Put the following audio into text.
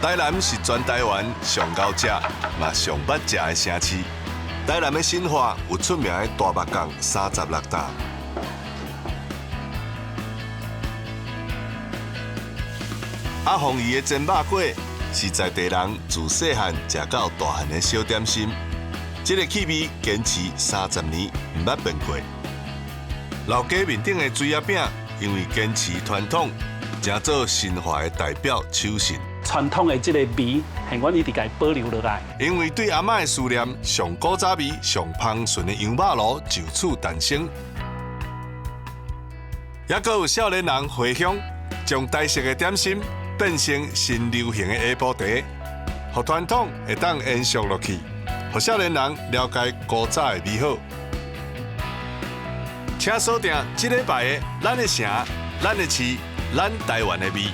台南是全台湾上高食，嘛上捌食的城市。台南的新化有出名的大肉港36大。阿凤姨的煎肉粿是在地人自细汉食到大汉的小点心，这个气味坚持30年，唔捌变过。老街面顶的水鸭饼，因为坚持传统，成做新化的代表手信。传统的这个味，系阮一直家保留落来。因为对阿嬷的思念，上古早味、上芳醇的羊肉炉就此诞生。也阁有少年人回乡，将台式的点心变成新流行的下晡茶，互传统会当延续落去，互少年人了解古早的美好。请锁定这礼拜的咱的城、咱的市、咱台湾的味。